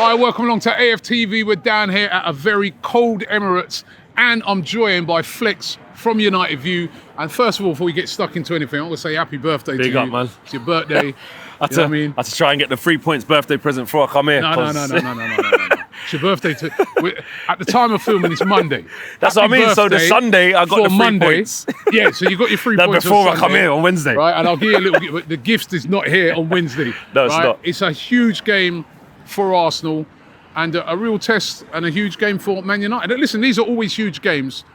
Hi, welcome along to AFTV. We're down here at a very cold Emirates and I'm joined by Flex from United View. And first of all, before we get stuck into anything, I want to say happy birthday to you. Big up, man. It's your birthday. I had to try and get the 3 points birthday present before I come here. No. It's your birthday. At the time of filming, it's Monday. That's what I mean. So the Sunday, I got the 3 points. Yeah, so you got your 3 points before on I come here on Wednesday. Right, and I'll give you a little gift, but the gift is not here on Wednesday. No, it's not. It's a huge game for Arsenal and a real test and a huge game for Man United. Listen, these are always huge games,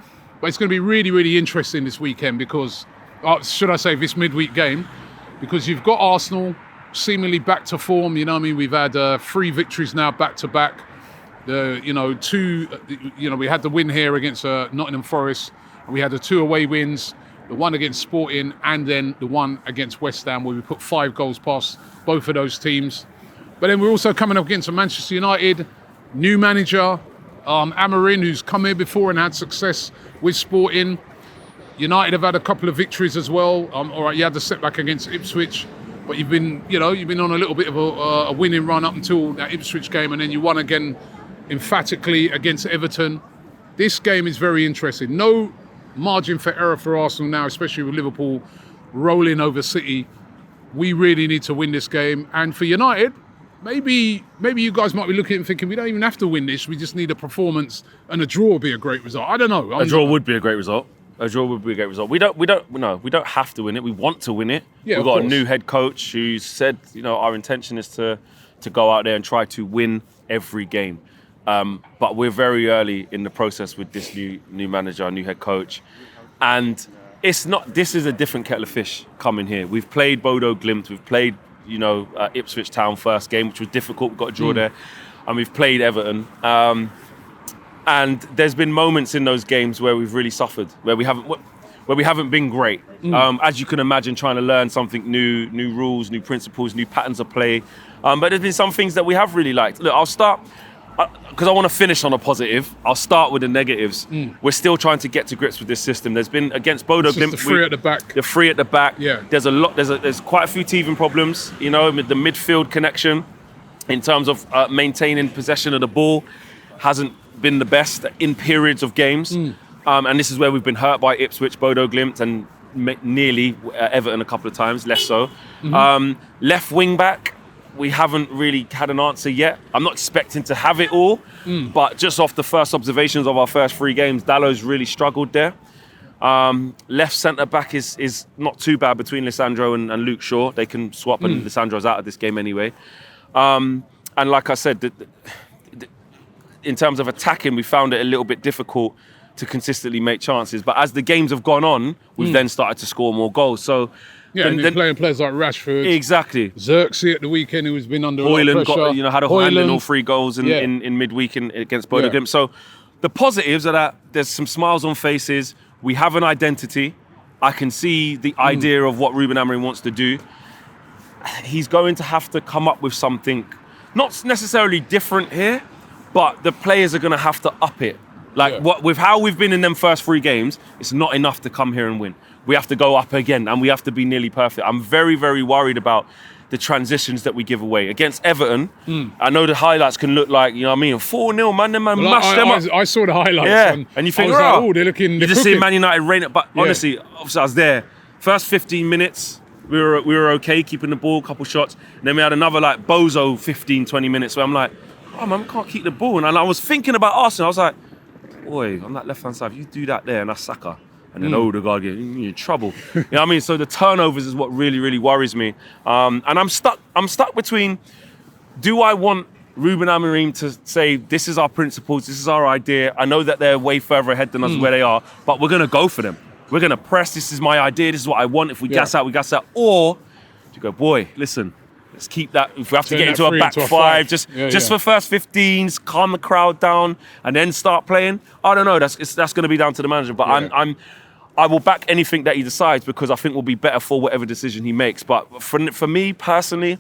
but it's going to be really, really interesting this weekend because, should I say this midweek game, because you've got Arsenal seemingly back to form. You know what I mean? We've had 3 victories now back to back. We had the win here against Nottingham Forest, and we had the 2 away wins, the one against Sporting and then the one against West Ham where we put 5 goals past both of those teams. But then we're also coming up against a Manchester United, new manager, Amorim, who's come here before and had success with Sporting. United have had a couple of victories as well. All right, you had the setback against Ipswich, but you've been on a little bit of a winning run up until that Ipswich game, and then you won again emphatically against Everton. This game is very interesting. No margin for error for Arsenal now, especially with Liverpool rolling over City. We really need to win this game. And for United, maybe you guys might be looking and thinking we don't even have to win this. We just need a performance, and a draw would be a great result. I don't know. A draw would be a great result. We don't have to win it. We want to win it. Yeah, We've got a new head coach who said, our intention is to go out there and try to win every game. But we're very early in the process with this new manager, new head coach, and this is a different kettle of fish coming here. We've played Bodo Glimt, we've played Ipswich Town first game, which was difficult. We got a draw there, and we've played Everton. And there's been moments in those games where we've really suffered, where we haven't been great. As you can imagine, trying to learn something new rules, new principles, new patterns of play. But there's been some things that we have really liked. Look, I'll start, because I want to finish on a positive. I'll start with the negatives. We're still trying to get to grips with this system. There's been against Bodo Glimt, the 3 at the back. The 3 at the back. Yeah. There's quite a few teething problems, with the midfield connection in terms of maintaining possession of the ball. Hasn't been the best in periods of games. And this is where we've been hurt by Ipswich, Bodo Glimt, and nearly Everton a couple of times, less so. Left wing back, we haven't really had an answer yet. I'm not expecting to have it all, but just off the first observations of our first 3 games, Dallow's really struggled there. Left centre back is not too bad between Lissandro and Luke Shaw. They can swap, and Lissandro's out of this game anyway. And like I said, in terms of attacking, we found it a little bit difficult to consistently make chances. But as the games have gone on, we've then started to score more goals. So and then playing players like Rashford, exactly, Xerxes at the weekend, who's been under a lot of pressure. Had a hand in all 3 goals in midweek against Bodo Glimt. So the positives are that there's some smiles on faces. We have an identity. I can see the idea of what Ruben Amorim wants to do. He's going to have to come up with something, not necessarily different here, but the players are going to have to up it. With how we've been in them first 3 games, it's not enough to come here and win. We have to go up again, and we have to be nearly perfect. I'm very, very worried about the transitions that we give away. Against Everton, I know the highlights can look like, 4-0, man, mash them up. I saw the highlights. And you think, they're looking. You just see Man United rain it. But honestly, obviously I was there. First 15 minutes, we were okay, keeping the ball, couple shots. And then we had another bozo 15, 20 minutes where I'm like, oh man, we can't keep the ball. And I was thinking about Arsenal. I was like, boy, on that left-hand side, if you do that there and that's Saka, and then Odegaard, you're in trouble. You know what I mean? So the turnovers is what really, really worries me. And I'm stuck between, do I want Ruben Amorim to say, this is our principles, this is our idea. I know that they're way further ahead than us where they are, but we're going to go for them. We're going to press, this is my idea, this is what I want. If we gas out, we gas out. Or do you go, boy, listen, let's keep that. If we have to get into a back 5, just for first 15s, calm the crowd down, and then start playing. I don't know. That's going to be down to the manager. But I will back anything that he decides because I think will be better for whatever decision he makes. But for me personally,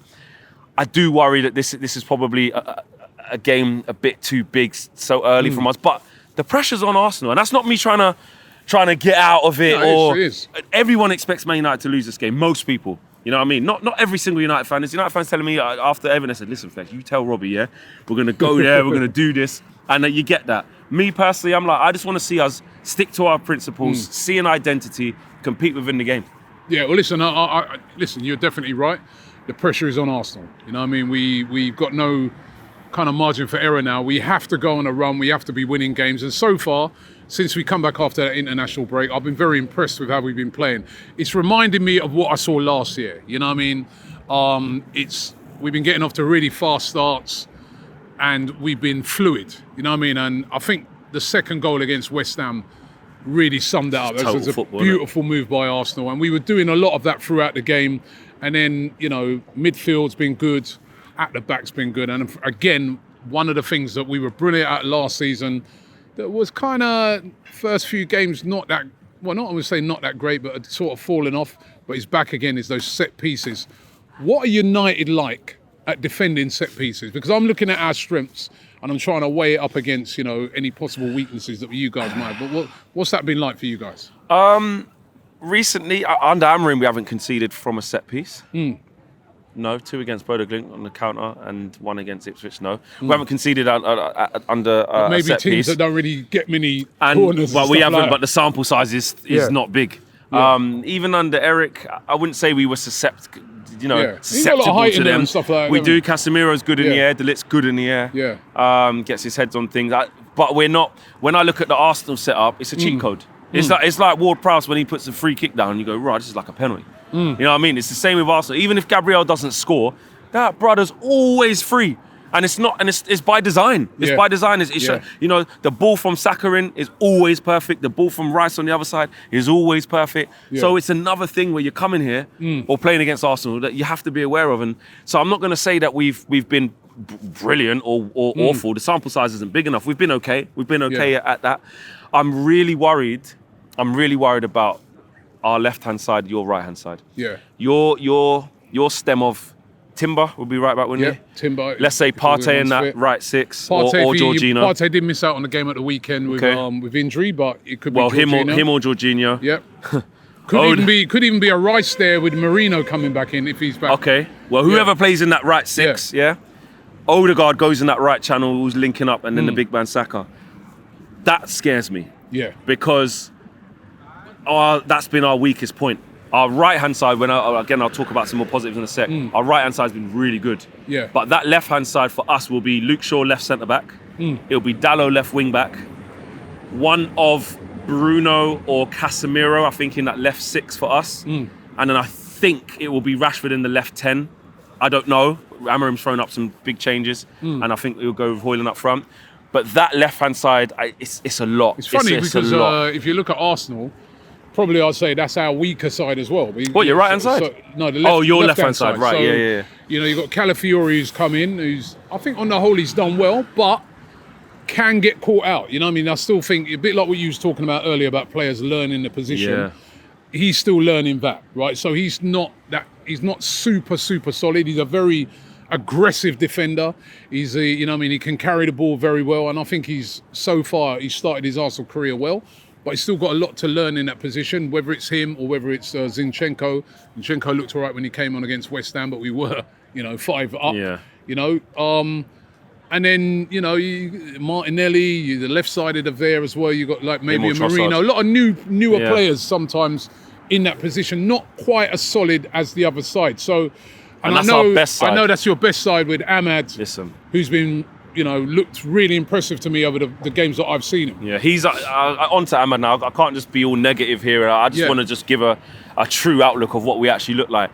I do worry that this is probably a game a bit too big so early from us. But the pressure's on Arsenal, and that's not me trying to get out of it. No, it is. Everyone expects Man United to lose this game. Most people. You know what I mean? Not every single United fan. There's United fans telling me after Everton, I said, listen, Flex, you tell Robbie, yeah, we're going to go there, we're going to do this. And you get that. Me personally, I'm like, I just want to see us stick to our principles, see an identity, compete within the game. Yeah, well, listen, listen, you're definitely right. The pressure is on Arsenal. You know what I mean? We've got no kind of margin for error now. We have to go on a run. We have to be winning games. And so far, since we come back after that international break, I've been very impressed with how we've been playing. It's reminding me of what I saw last year. You know what I mean? We've been getting off to really fast starts and we've been fluid. You know what I mean? And I think the second goal against West Ham really summed that up. It was a beautiful move by Arsenal. And we were doing a lot of that throughout the game. And then, you know, midfield's been good. At the back's been good. And again, one of the things that we were brilliant at last season that was kind of first few games not that, well, not I would say not that great, but sort of fallen off. But it's back again is those set pieces. What are United like at defending set pieces? Because I'm looking at our strengths and I'm trying to weigh it up against, you know, any possible weaknesses that you guys might have. But what's that been like for you guys? Recently, under Amorim, we haven't conceded from a set piece. No, 2 against Bodo Glimt on the counter and 1 against Ipswich. No, we haven't conceded under a set teams piece. That don't really get many corners. Well, we haven't, like but the sample size is not big. Yeah. Even under Eric, I wouldn't say we were susceptible to them. And stuff like that, we do. Casemiro's good in the air. De Ligt's good in the air. Yeah. Gets his heads on things. But we're not. When I look at the Arsenal setup, it's a cheat code. It's like Ward-Prowse when he puts a free kick down. You go, right, this is like a penalty. You know what I mean? It's the same with Arsenal. Even if Gabriel doesn't score, that brother's always free. And it's not, and it's by design. It's by design. You know, the ball from Saka in is always perfect. The ball from Rice on the other side is always perfect. Yeah. So it's another thing where you're coming here or playing against Arsenal that you have to be aware of. And so I'm not going to say that we've been brilliant or awful. The sample size isn't big enough. We've been okay. We've been okay at that. I'm really worried about our left-hand side, your right-hand side. Yeah. Your stem of Timber will be right back, wouldn't he? Timber. Let's say Partey in that right 6 or Jorginho. Partey did miss out on the game at the weekend with injury, but it could be Jorginho. him or Jorginho. Yep. Could even be a Rice there with Marino coming back in if he's back. Okay. Well, whoever plays in that right 6, Odegaard goes in that right channel, who's linking up, and then the big man Saka. That scares me. Yeah. Because that's been our weakest point. Our right-hand side, I'll talk about some more positives in a sec. Our right-hand side's been really good. Yeah. But that left-hand side for us will be Luke Shaw left centre-back. It'll be Dalot left wing-back. One of Bruno or Casemiro, I think, in that left 6 for us. And then I think it will be Rashford in the left 10. I don't know. Amorim's thrown up some big changes. And I think he'll go with Højlund up front. But that left-hand side, it's a lot. It's funny because if you look at Arsenal, probably I'd say that's our weaker side as well. Your right-hand side? No, the left. Oh, your left-hand side, right, so, yeah. You know, you've got Calafiori who's come in, who's, I think on the whole he's done well, but can get caught out. You know what I mean? I still think, a bit like what you was talking about earlier about players learning the position. Yeah. He's still learning that, right? So he's not super solid. He's a very aggressive defender. He's you know what I mean, he can carry the ball very well, and I think he's started his Arsenal career well, but he's still got a lot to learn in that position, whether it's him or whether it's Zinchenko. Zinchenko looked all right when he came on against West Ham, but we were, 5 up. Yeah. And then, Martinelli, the left-sided of there as well. You got like maybe a Marino, a lot of newer players sometimes in that position, not quite as solid as the other side. So, and that's our best side. I know that's your best side with Ahmad, who's been, looked really impressive to me over the games that I've seen him. Yeah, he's on to Ahmad now. I can't just be all negative here. I just want to just give a true outlook of what we actually look like.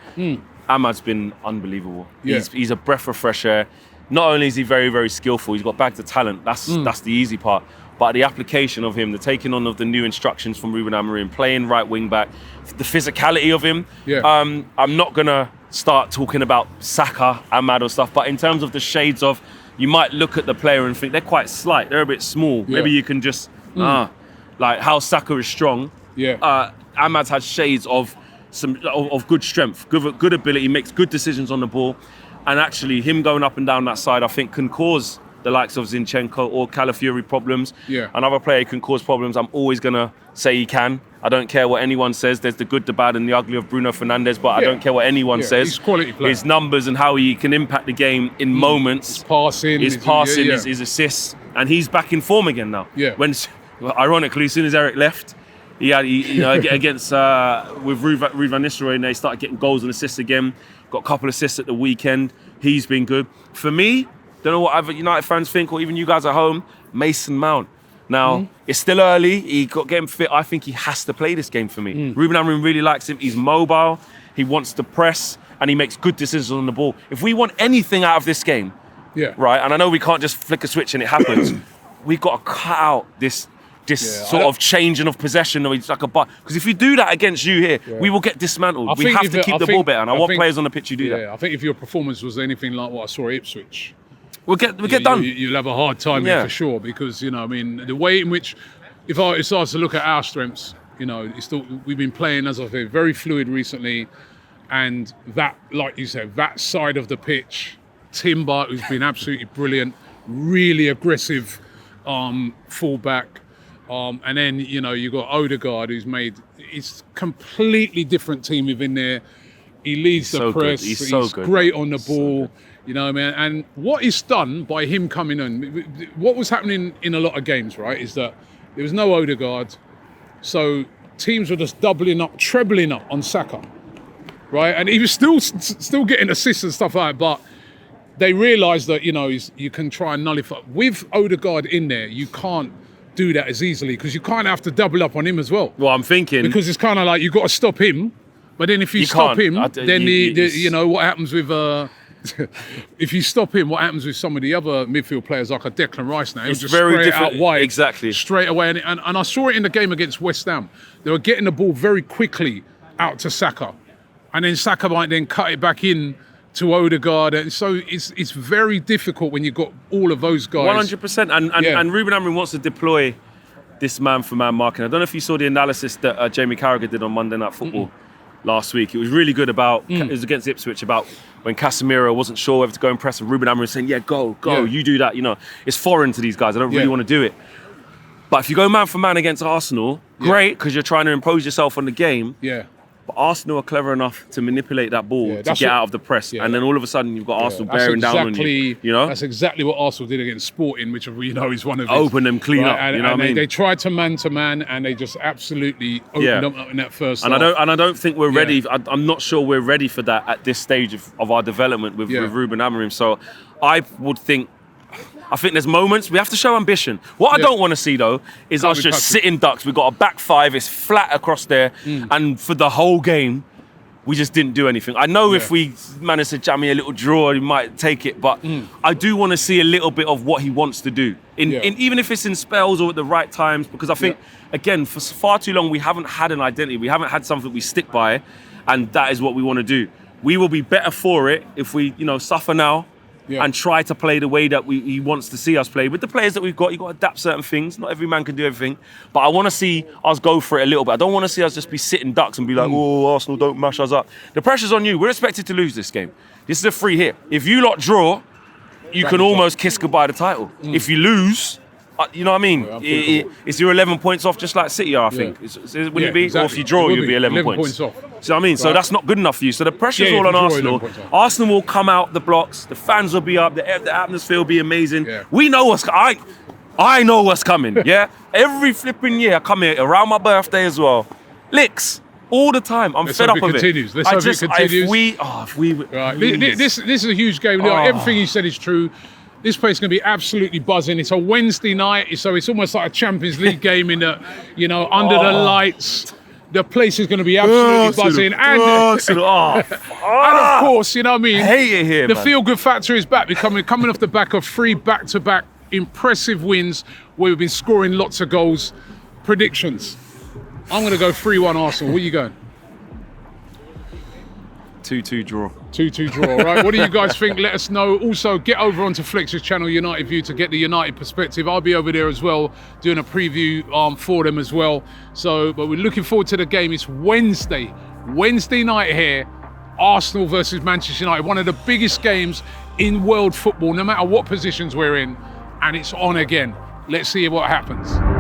Ahmad's been unbelievable. Yeah. He's a breath of fresh air. Not only is he very, very skillful, he's got bags of talent. That's the easy part. But the application of him, the taking on of the new instructions from Ruben Amorim, playing right wing back, the physicality of him. Yeah. I'm not gonna start talking about Saka, Ahmad or stuff, but in terms of the shades of, you might look at the player and think they're quite slight, they're a bit small. Yeah. Maybe you can just like how Saka is strong. Yeah. Ahmad's had shades of of good strength, good ability, makes good decisions on the ball. And actually, him going up and down that side, I think, can cause the likes of Zinchenko or Calafiori problems. Yeah. Another player can cause problems. I'm always going to say he can. I don't care what anyone says. There's the good, the bad, and the ugly of Bruno Fernandes, but I don't care what anyone says. He's a quality player. His numbers and how he can impact the game in moments. His passing, his assists, and he's back in form again now. Yeah. When, ironically, as soon as Eric left, he had against with Ruud van Nistelrooy, and they started getting goals and assists again. Got a couple of assists at the weekend. He's been good. For me, don't know what other United fans think, or even you guys at home, Mason Mount. Now, it's still early. He got getting fit. I think he has to play this game for me. Ruben Amorim really likes him. He's mobile. He wants to press, and he makes good decisions on the ball. If we want anything out of this game, right, and I know we can't just flick a switch and it happens, we've got to cut out this sort of changing of possession, or it's like because if you do that against you here, we will get dismantled. We have to keep the ball better, and I want players on the pitch who do that. Yeah, I think if your performance was anything like what I saw at Ipswich, we'll get done. You'll have a hard time here for sure, because the way in which, if I was to look at our strengths, we've been playing, as I say, very fluid recently, and that, like you said, that side of the pitch, Timber, who's been absolutely brilliant, really aggressive fullback. And then, you've got Odegaard, who's it's completely different team within there. He leads the press. He's great on the ball. Man. And what is done by him coming in, what was happening in a lot of games, right, is that there was no Odegaard. So teams were just doubling up, trebling up on Saka, right? And he was still getting assists and stuff like that, but they realised that, you can try and nullify. With Odegaard in there, you can't do that as easily, because you kind of have to double up on him as well. Well, I'm thinking, because it's kind of like you've got to stop him, but then if you stop him, then what happens with if you stop him, what happens with some of the other midfield players like a Declan Rice now? It's just very spray different. It out wide, exactly, straight away. And I saw it in the game against West Ham. They were getting the ball very quickly out to Saka, and then Saka might then cut it back in to Odegaard, and so it's very difficult when you've got all of those guys. 100%, and Ruben Amorim wants to deploy this man-for-man marking. I don't know if you saw the analysis that Jamie Carragher did on Monday Night Football last week. It was really good about, it was against Ipswich, about when Casemiro wasn't sure whether to go and press, and Ruben Amorim saying, go, you do that. It's foreign to these guys. I don't really want to do it. But if you go man-for-man against Arsenal, great, because you're trying to impose yourself on the game. Yeah. But Arsenal are clever enough to manipulate that ball to get out of the press, and then all of a sudden you've got Arsenal bearing down on you. That's exactly what Arsenal did against Sporting, which is one of his. Open them clean up. And, what I mean? They tried to man, and they just absolutely opened them up in that first. And I don't think we're ready. I'm not sure we're ready for that at this stage of our development with Ruben Amorim. So I think there's moments we have to show ambition. What I don't want to see, though, is us just sitting ducks. We've got a back five, it's flat across there, and for the whole game, we just didn't do anything. I know if we manage to jam a little draw, he might take it, but I do want to see a little bit of what he wants to do, even if it's in spells or at the right times, because I think, again, for far too long, we haven't had an identity. We haven't had something we stick by, and that is what we want to do. We will be better for it if we, suffer now, and try to play the way that he wants to see us play. With the players that we've got, you've got to adapt certain things. Not every man can do everything. But I want to see us go for it a little bit. I don't want to see us just be sitting ducks and be like, oh, Arsenal, don't mash us up. The pressure's on you. We're expected to lose this game. This is a free hit. If you lot draw, you can almost kiss goodbye the title. If you lose, you know what I mean? It's your 11 points off, just like City are, I think. Wouldn't it be? Exactly. Or if you draw, you'll be 11 points off. See what I mean? Right. So that's not good enough for you. So the pressure's all on Arsenal. Arsenal will come out the blocks. The fans will be up. The atmosphere will be amazing. Yeah. We know what's I know what's coming. Yeah. Every flipping year I come here around my birthday as well. Licks. All the time. I'm fed up of it. Let's hope it continues. If we right. This is a huge game. Everything you said is true. This place is going to be absolutely buzzing. It's a Wednesday night, so it's almost like a Champions League game under the lights. The place is going to be absolutely buzzing. And of course, you know what I mean? I hate it here, the feel-good factor is back. We're coming off the back of 3 back-to-back impressive wins where we've been scoring lots of goals. Predictions. I'm going to go 3-1 Arsenal. Where are you going? 2-2 draw. 2-2 draw, right? What do you guys think? Let us know. Also, get over onto Flex's channel, United View, to get the United perspective. I'll be over there as well, doing a preview for them as well. So, but we're looking forward to the game. It's Wednesday night here. Arsenal versus Manchester United, one of the biggest games in world football, no matter what positions we're in. and it's on again. Let's see what happens.